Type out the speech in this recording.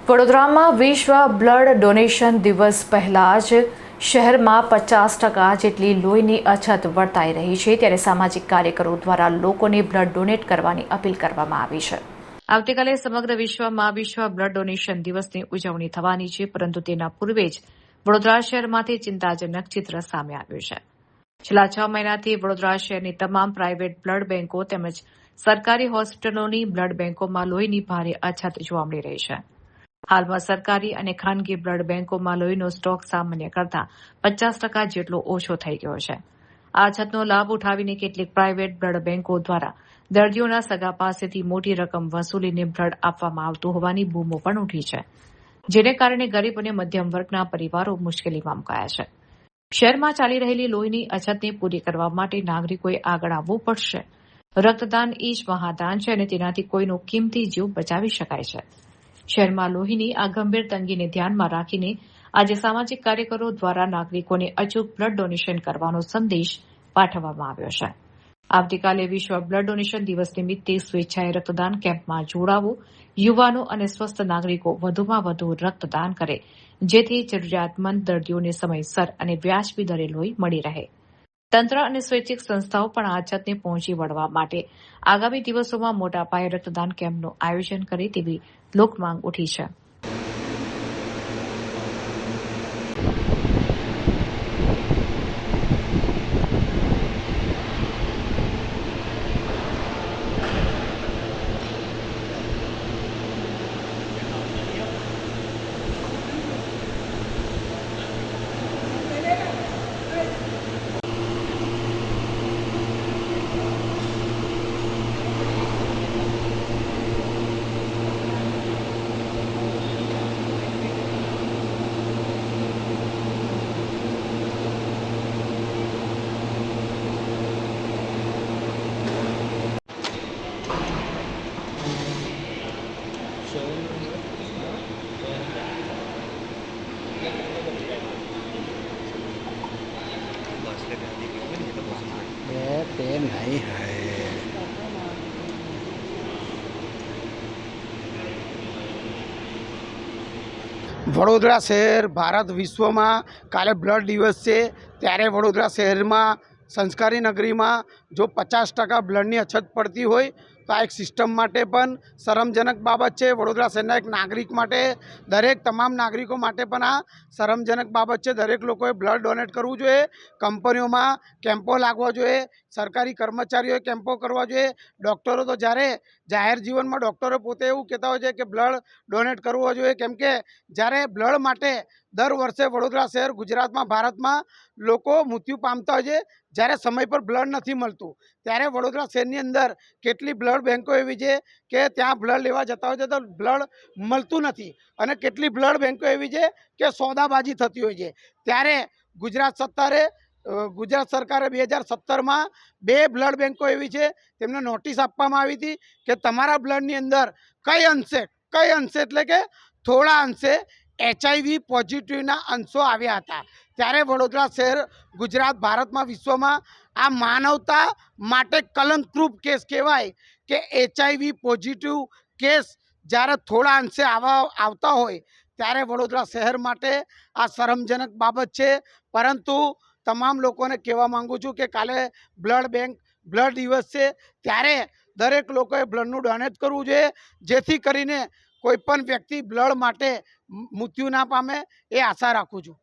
વડોદરામાં વિશ્વ blood donation દિવસ પહેલા જ શહેરમાં 50% જેટલી લોહીની અછત વર્તાઈ રહી છે, ત્યારે સામાજિક કાર્યકરો દ્વારા લોકોને બ્લડ ડોનેટ કરવાની અપીલ કરવામાં આવી છે। આવતીકાલે સમગ્ર વિશ્વમાં વિશ્વ બ્લડ ડોનેશન દિવસની ઉજવણી થવાની છે, પરંતુ તેના પૂર્વે જ વડોદરા શહેરમાંથી ચિંતાજનક ચિત્ર સામે આવ્યું છે। છેલ્લા 6 મહિનાથી વડોદરા શહેરની તમામ પ્રાઇવેટ બ્લડ બેંકો તેમજ સરકારી હોસ્પિટલોની બ્લડ બેંકોમાં લોહીની ભારે અછત જોવા મળી રહી છે। હાલમાં સરકારી અને ખાનગી બ્લડ બેંકોમાં લોહીનો સ્ટોક સામાન્ય કરતાં 50% જેટલો ઓછો થઈ ગયો છે। આ અછતનો લાભ ઉઠાવીને કેટલીક પ્રાઇવેટ બ્લડ બેંકો દ્વારા દર્દીઓના સગા પાસેથી મોટી રકમ વસૂલીને બ્લડ આપવામાં આવતું હોવાની બૂમો પણ ઉઠી છે, જેને કારણે ગરીબ અને મધ્યમ વર્ગના પરિવારો મુશ્કેલીમાં મુકાયા છે। શહેરમાં ચાલી રહેલી લોહીની અછતને પૂરી કરવા માટે નાગરિકોએ આગળ આવવું પડશે। રક્તદાન એ જ મહાદાન છે અને તેનાથી કોઈનો કિંમતી જીવ બચાવી શકાય છે। શહેરમાં લોહીની આ ગંભીર તંગીને ધ્યાનમાં રાખીને આજે સામાજિક કાર્યકરો દ્વારા નાગરિકોને અચૂક બ્લડ ડોનેશન કરવાનો સંદેશ પાઠવવામાં આવ્યો છે। આવતીકાલે વિશ્વ બ્લડ ડોનેશન દિવસ નિમિત્તે સ્વેચ્છાએ રક્તદાન કેમ્પમાં જોડાવો, યુવાનો અને સ્વસ્થ નાગરિકો વધુમાં વધુ રક્તદાન કરે, જેથી જરૂરિયાતમંદ દર્દીઓને સમયસર અને વ્યાજબી દરે લોહી મળી રહે। તંત્ર અને સ્વૈચ્છિક સંસ્થાઓ પણ આ અછતને પહોંચી વળવા માટે આગામી દિવસોમાં મોટા પાયે રક્તદાન કેમ્પનું આયોજન કરે તેવી લોકમાંગ ઉઠી છે। पे नहीं है। વડોદરા શહેર ભારત વિશ્વમાં કાલે બ્લડ દિવસ છે, ત્યારે વડોદરા શહેરમાં સંસ્કારી નગરીમાં જો 50% બ્લડની અછત પડતી હોય તો આ એક સિસ્ટમ માટે પણ શરમજનક બાબત છે। વડોદરા શહેરના એક નાગરિક માટે, દરેક તમામ નાગરિકો માટે પણ આ શરમજનક બાબત છે। દરેક લોકોએ બ્લડ ડોનેટ કરવું જોઈએ, કંપનીઓમાં કેમ્પો લાગવા જોઈએ, સરકારી કર્મચારીઓએ કેમ્પો કરવા જોઈએ। ડૉક્ટરો તો જ્યારે જાહેર જીવનમાં ડૉક્ટરો પોતે એવું કહેતા હોય છે કે બ્લડ ડોનેટ કરવો જોઈએ, કેમ કે જ્યારે બ્લડ માટે દર વર્ષે વડોદરા શહેર, ગુજરાતમાં, ભારતમાં લોકો મૃત્યુ પામતા હોય છે। જ્યારે સમય પર બ્લડ નથી મળતું, ત્યારે વડોદરા શહેરની અંદર કેટલી બ્લડ બેંકો એવી છે કે ત્યાં બ્લડ લેવા જતા હોય છે તો બ્લડ મળતું નથી, અને કેટલી બ્લડ બેંકો એવી છે કે સોદાબાજી થતી હોય છે। ત્યારે ગુજરાત સરકારે 2017માં 2 બ્લડ બેંકો એવી છે, તેમને નોટિસ આપવામાં આવી હતી કે તમારા બ્લડની અંદર કઈ અંશે એટલે કે થોડા અંશે HIV પોઝિટિવના અંશો આવ્યા હતા। ત્યારે વડોદરા શહેર, ગુજરાત, ભારતમાં, વિશ્વમાં આ માનવતા માટે કલંકરૂપ કેસ કહેવાય કે HIV પોઝિટિવ કેસ જ્યારે થોડા અંશે આવતા હોય ત્યારે વડોદરા શહેર માટે આ શરમજનક બાબત છે। પરંતુ તમામ લોકોને કહેવા માગું છું કે કાલે બ્લડ દિવસ છે, ત્યારે દરેક લોકોએ બ્લડનું ડોનેટ કરવું જોઈએ, જેથી કરીને કોઈ પણ વ્યક્તિ બ્લડ માટે મૃત્યુ ના પામે, એ આશા રાખું છું।